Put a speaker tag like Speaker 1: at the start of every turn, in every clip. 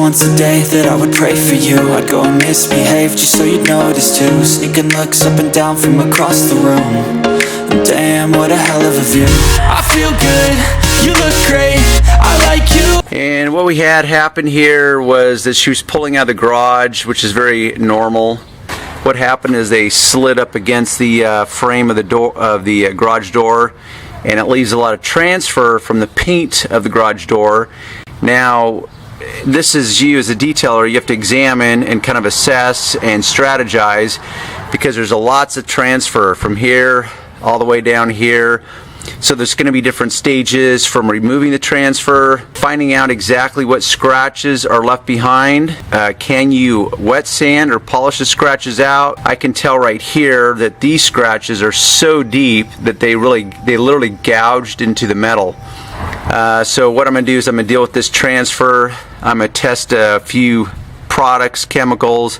Speaker 1: once a day that I would pray for you. I'd go and misbehave just so you'd notice too. Sneaking looks up and down from across the room. And damn, what a hell of a view. I feel good, you look great, I like you.
Speaker 2: And what we had happen here was that she was pulling out of the garage, which is very normal. What happened is they slid up against the frame of the door of the garage door, and it leaves a lot of transfer from the paint of the garage door. Now, this is you as a detailer, you have to examine and kind of assess and strategize, because there's lots of transfer from here all the way down here. So there's going to be different stages from removing the transfer, finding out exactly what scratches are left behind. Can you wet sand or polish the scratches out? I can tell right here that these scratches are so deep that they literally gouged into the metal. So what I'm going to do is I'm going to deal with this transfer. I'm going to test a few products, chemicals,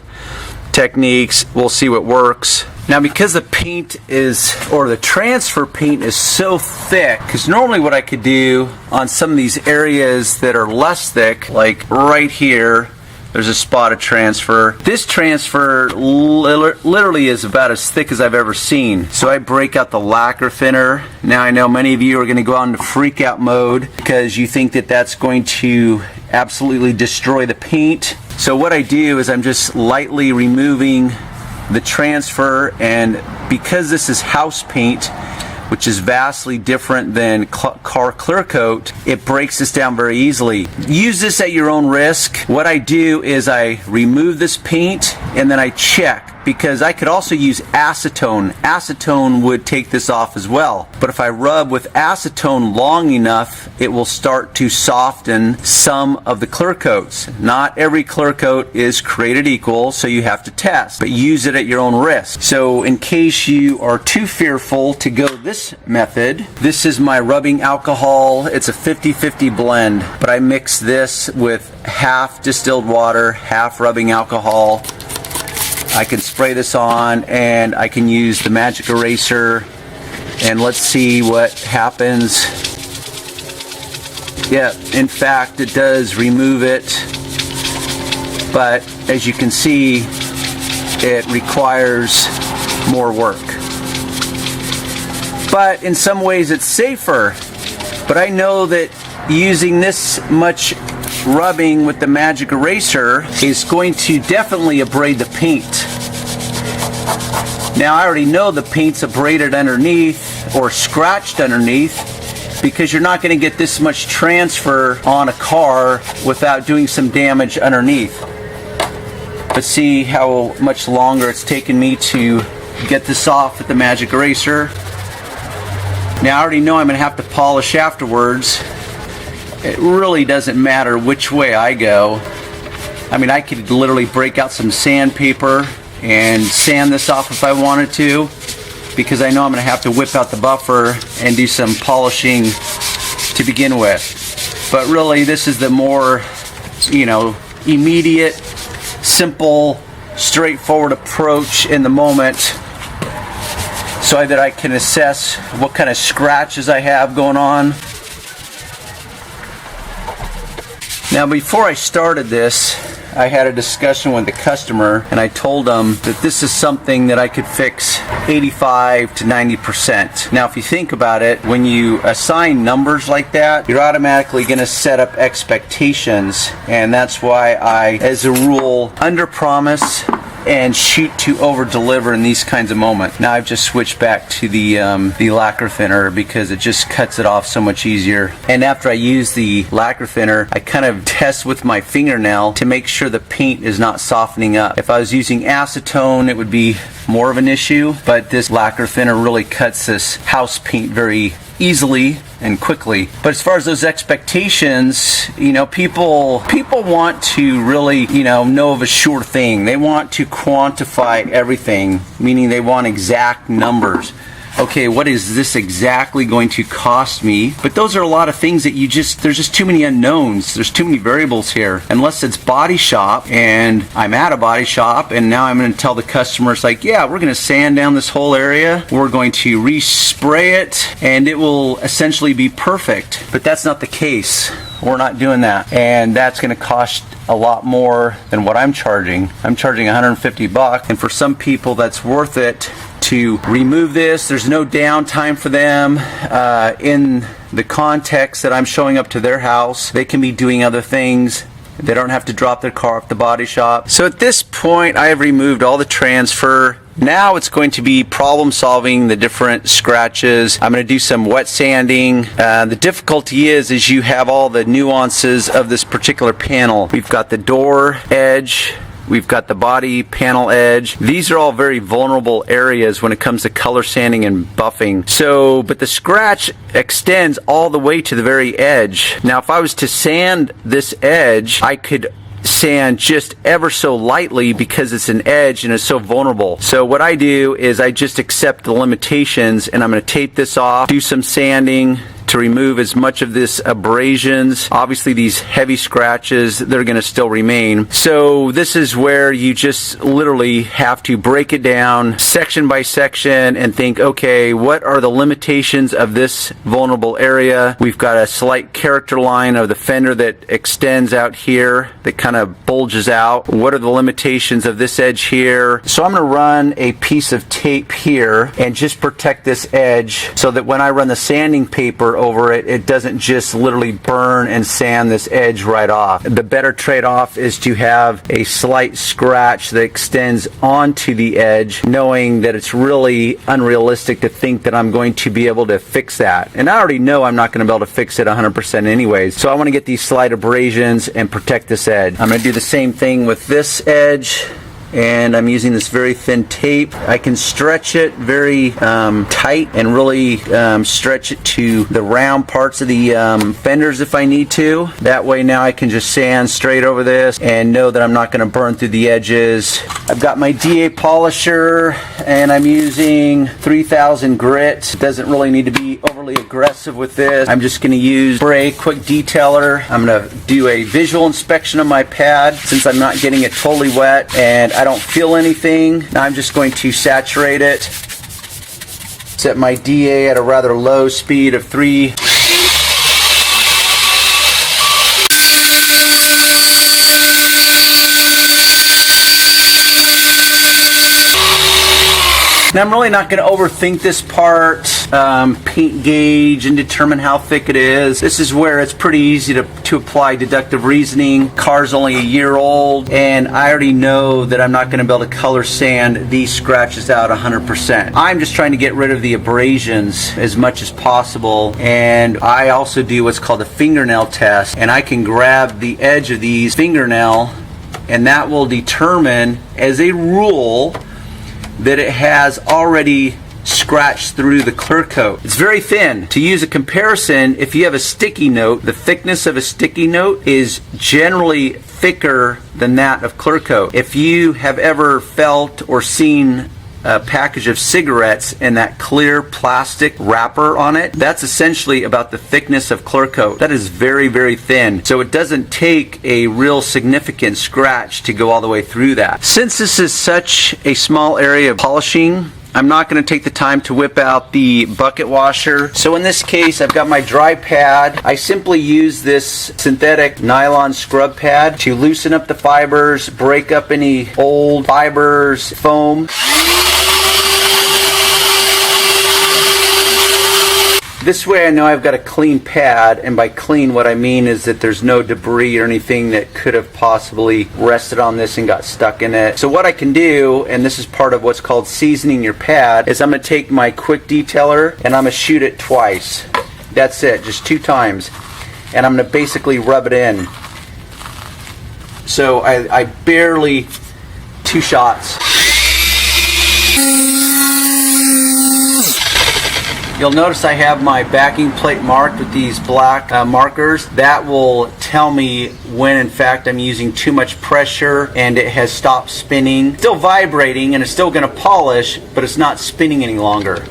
Speaker 2: techniques. We'll see what works. Now, because the paint the transfer paint is so thick, because normally what I could do on some of these areas that are less thick, like right here, there's a spot of transfer. This transfer literally is about as thick as I've ever seen. So I break out the lacquer thinner. Now I know many of you are going to go on to freak out mode because you think that that's going to absolutely destroy the paint. So what I do is I'm just lightly removing the transfer, and because this is house paint, which is vastly different than car clear coat, it breaks this down very easily. Use this at your own risk. What I do is I remove this paint and then I check, because I could also use acetone. Acetone would take this off as well. But if I rub with acetone long enough, it will start to soften some of the clear coats. Not every clear coat is created equal, so you have to test, but use it at your own risk. So in case you are too fearful to go this method, this is my rubbing alcohol. It's a 50-50 blend, but I mix this with half distilled water, half rubbing alcohol. I can spray this on, and I can use the magic eraser, and let's see what happens. Yeah, in fact, it does remove it, but as you can see, it requires more work. But in some ways it's safer. But I know that using this much rubbing with the magic eraser is going to definitely abrade the paint. Now I already know the paint's abraded underneath or scratched underneath, because you're not going to get this much transfer on a car without doing some damage underneath. But see how much longer it's taken me to get this off with the magic eraser. Now I already know I'm going to have to polish afterwards. It really doesn't matter which way I go. I mean, I could literally break out some sandpaper and sand this off if I wanted to, because I know I'm going to have to whip out the buffer and do some polishing to begin with. But really, this is the more, immediate, simple, straightforward approach in the moment, so that I can assess what kind of scratches I have going on. Now, before I started this, I had a discussion with the customer, and I told them that this is something that I could fix 85 to 90%. Now, if you think about it, when you assign numbers like that, you're automatically going to set up expectations, and that's why I, as a rule, under-promise and shoot to over-deliver in these kinds of moments. Now I've just switched back to the lacquer thinner because it just cuts it off so much easier. And after I use the lacquer thinner, I kind of test with my fingernail to make sure the paint is not softening up. If I was using acetone, it would be more of an issue, but this lacquer thinner really cuts this house paint very easily and quickly. But as far as those expectations, people want to really, know of a sure thing. They want to quantify everything, meaning they want exact numbers. Okay, what is this exactly going to cost me? But those are a lot of things that there's just too many unknowns. There's too many variables here. Unless it's body shop, and I'm at a body shop, and now I'm going to tell the customers, like, yeah, we're going to sand down this whole area. We're going to respray it, and it will essentially be perfect. But that's not the case. we're not doing that. And that's going to cost a lot more than what I'm charging. I'm charging 150 bucks, and for some people that's worth it to remove this. There's no downtime for them. In the context that I'm showing up to their house, they can be doing other things. They don't have to drop their car off the body shop. So at this point, I have removed all the transfer. Now it's going to be problem solving the different scratches. I'm going to do some wet sanding. The difficulty is you have all the nuances of this particular panel. We've got the door edge. We've got the body panel edge. These are all very vulnerable areas when it comes to color sanding and buffing. So, but the scratch extends all the way to the very edge. Now, if I was to sand this edge, I could sand just ever so lightly because it's an edge and it's so vulnerable. So what I do is I just accept the limitations, and I'm going to tape this off, do some sanding to remove as much of this abrasions. Obviously these heavy scratches, they're going to still remain. So this is where you just literally have to break it down section by section and think, okay, what are the limitations of this vulnerable area? We've got a slight character line of the fender that extends out here, that kind of bulges out. What are the limitations of this edge here? So I'm going to run a piece of tape here and just protect this edge so that when I run the sanding paper over it, it doesn't just literally burn and sand this edge right off. The better trade-off is to have a slight scratch that extends onto the edge, knowing that it's really unrealistic to think that I'm going to be able to fix that. And I already know I'm not going to be able to fix it 100% anyways. So I want to get these slight abrasions and protect this edge. I'm going to do the same thing with this edge. And I'm using this very thin tape. I can stretch it very tight and really stretch it to the round parts of the fenders if I need to. That way now I can just sand straight over this and know that I'm not going to burn through the edges. I've got my DA polisher and I'm using 3000 grit. It doesn't really need to be overly aggressive with this. I'm just going to use spray quick detailer. I'm going to do a visual inspection of my pad since I'm not getting it totally wet and I don't feel anything. Now I'm just going to saturate it. Set my DA at a rather low speed of 3. Now I'm really not going to overthink this part, paint gauge and determine how thick it is. This is where it's pretty easy to apply deductive reasoning. Car's only a year old and I already know that I'm not going to be able to color sand these scratches out 100%. I'm just trying to get rid of the abrasions as much as possible, and I also do what's called a fingernail test, and I can grab the edge of these fingernail and that will determine as a rule that it has already scratched through the clear coat. It's very thin. To use a comparison, if you have a sticky note, the thickness of a sticky note is generally thicker than that of clear coat. If you have ever felt or seen a package of cigarettes and that clear plastic wrapper on it, that's essentially about the thickness of clear coat. That is very, very thin. So it doesn't take a real significant scratch to go all the way through that. Since this is such a small area of polishing, I'm not going to take the time to whip out the bucket washer. So in this case, I've got my dry pad. I simply use this synthetic nylon scrub pad to loosen up the fibers, break up any old fibers, foam. This way I know I've got a clean pad, and by clean what I mean is that there's no debris or anything that could have possibly rested on this and got stuck in it. So what I can do, and this is part of what's called seasoning your pad, is I'm going to take my quick detailer and I'm going to shoot it twice. That's it, just 2 times. And I'm going to basically rub it in. So I barely 2 shots. You'll notice I have my backing plate marked with these black markers. That will tell me when in fact I'm using too much pressure and it has stopped spinning. Still vibrating and it's still going to polish, but it's not spinning any longer.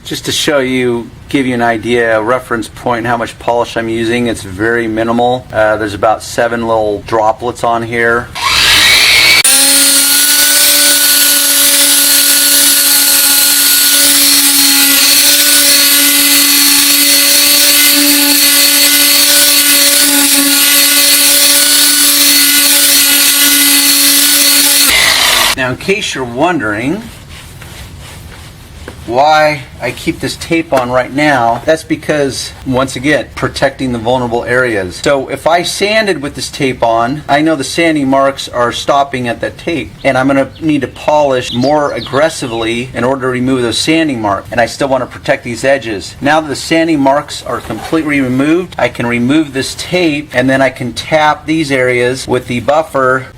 Speaker 2: Just to show you, give you an idea, a reference point, how much polish I'm using. It's very minimal. There's about 7 little droplets on here. Now, in case you're wondering why I keep this tape on right now, that's because, once again, protecting the vulnerable areas. So if I sanded with this tape on, I know the sanding marks are stopping at that tape, and I'm going to need to polish more aggressively in order to remove those sanding marks, and I still want to protect these edges. Now that the sanding marks are completely removed, I can remove this tape, and then I can tap these areas with the buffer.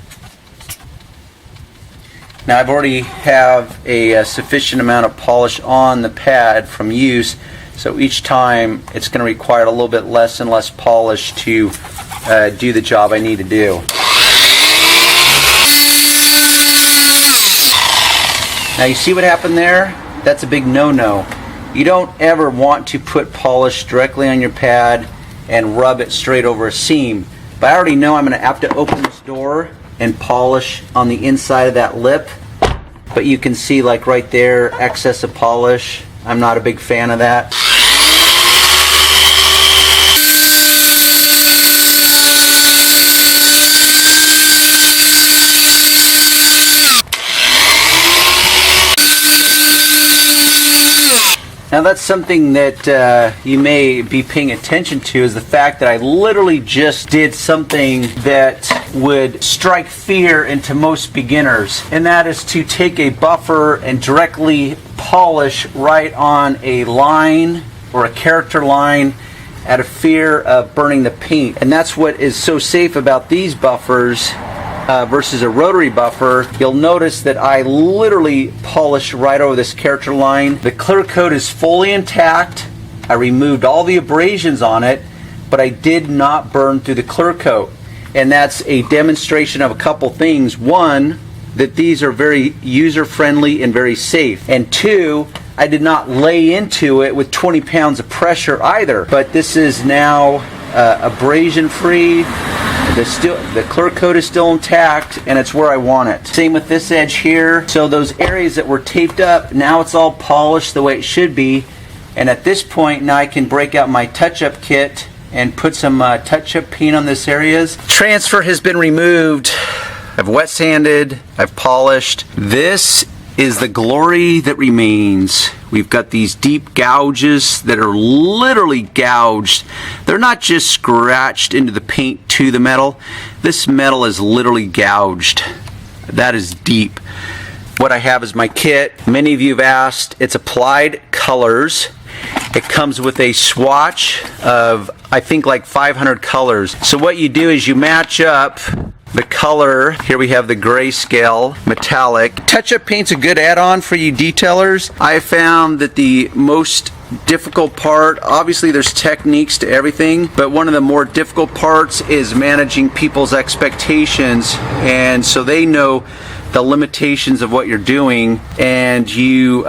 Speaker 2: Now I've already have a sufficient amount of polish on the pad from use, so each time it's going to require a little bit less and less polish to do the job I need to do. Now you see what happened there? That's a big no-no. You don't ever want to put polish directly on your pad and rub it straight over a seam. But I already know I'm going to have to open this door and polish on the inside of that lip, but you can see, like right there, excess of polish. I'm not a big fan of that. Now that's something that you may be paying attention to, is the fact that I literally just did something that would strike fear into most beginners, and that is to take a buffer and directly polish right on a line or a character line out of fear of burning the paint. And that's what is so safe about these buffers versus a rotary buffer. You'll notice that I literally polished right over this character line. The clear coat is fully intact. I removed all the abrasions on it, but I did not burn through the clear coat. And that's a demonstration of a couple things. One, that these are very user-friendly and very safe. And two, I did not lay into it with 20 pounds of pressure either. But this is now abrasion-free. The clear coat is still intact, and it's where I want it. Same with this edge here. So those areas that were taped up, now it's all polished the way it should be. And at this point, now I can break out my touch-up kit and put some touch-up paint on this areas. Transfer has been removed. I've wet sanded, I've polished. This is the glory that remains. We've got these deep gouges that are literally gouged. They're not just scratched into the paint to the metal. This metal is literally gouged. That is deep. What I have is my kit. Many of you have asked. It's applied colors. It comes with a swatch of, I think, like 500 colors. So what you do is you match up the color. Here we have the grayscale metallic. Touch-up paint's a good add-on for you detailers. I found that the most difficult part, obviously there's techniques to everything, but one of the more difficult parts is managing people's expectations, and so they know the limitations of what you're doing, and you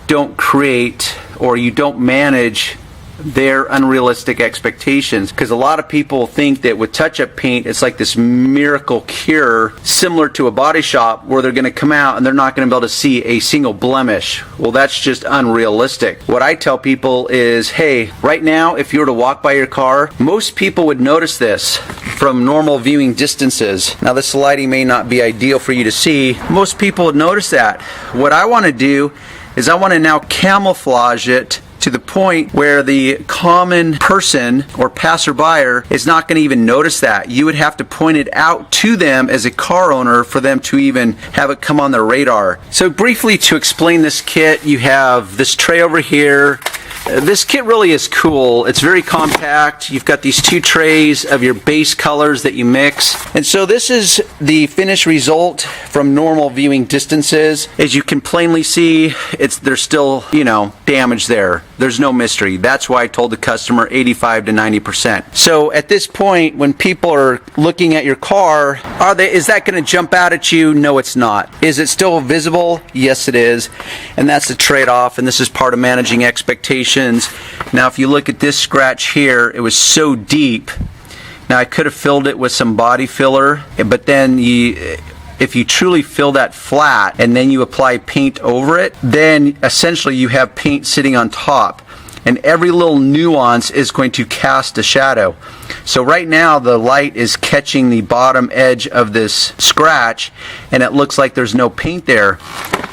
Speaker 2: don't create or you don't manage their unrealistic expectations. Because a lot of people think that with touch-up paint it's like this miracle cure, similar to a body shop, where they're going to come out and they're not going to be able to see a single blemish. Well, that's just unrealistic. What I tell people is, hey, right now if you were to walk by your car, most people would notice this from normal viewing distances. Now this lighting may not be ideal for you to see. Most people would notice that. What I want to do is I want to now camouflage it to the point where the common person or passerby is not going to even notice that. You would have to point it out to them as a car owner for them to even have it come on their radar. So briefly, to explain this kit, you have this tray over here. This kit really is cool. It's very compact. You've got these 2 trays of your base colors that you mix. And so this is the finished result from normal viewing distances. As you can plainly see, there's still, damage there. There's no mystery. That's why I told the customer 85 to 90%. So at this point, when people are looking at your car, is that going to jump out at you? No, it's not. Is it still visible? Yes, it is. And that's the trade-off, and this is part of managing expectations. Now, if you look at this scratch here, it was so deep. Now, I could have filled it with some body filler, but then if you truly fill that flat and then you apply paint over it, then essentially you have paint sitting on top. And every little nuance is going to cast a shadow. So right now the light is catching the bottom edge of this scratch and it looks like there's no paint there,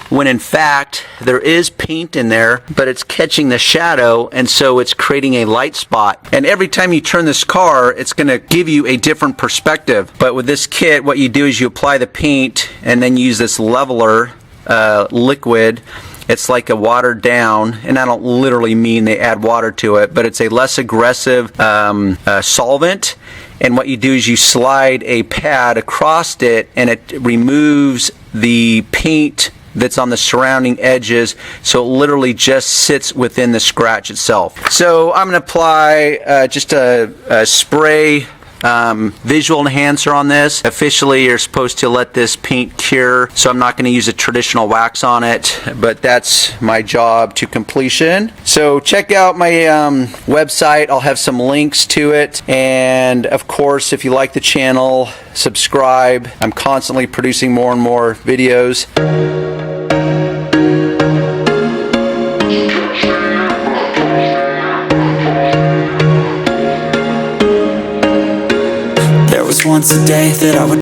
Speaker 2: when in fact there is paint in there, but it's catching the shadow, and so it's creating a light spot. And every time you turn this car, it's going to give you a different perspective. But with this kit, what you do is you apply the paint and then use this leveler liquid. It's like a watered down, and I don't literally mean they add water to it, but it's a less aggressive solvent. And what you do is you slide a pad across it, and it removes the paint that's on the surrounding edges, so it literally just sits within the scratch itself. So I'm going to apply just a spray visual enhancer on this. Officially, you're supposed to let this paint cure, so I'm not going to use a traditional wax on it, but that's my job to completion. So check out my website. I'll have some links to it, and of course, if you like the channel, subscribe. I'm constantly producing more and more videos.
Speaker 1: There was once a day that I would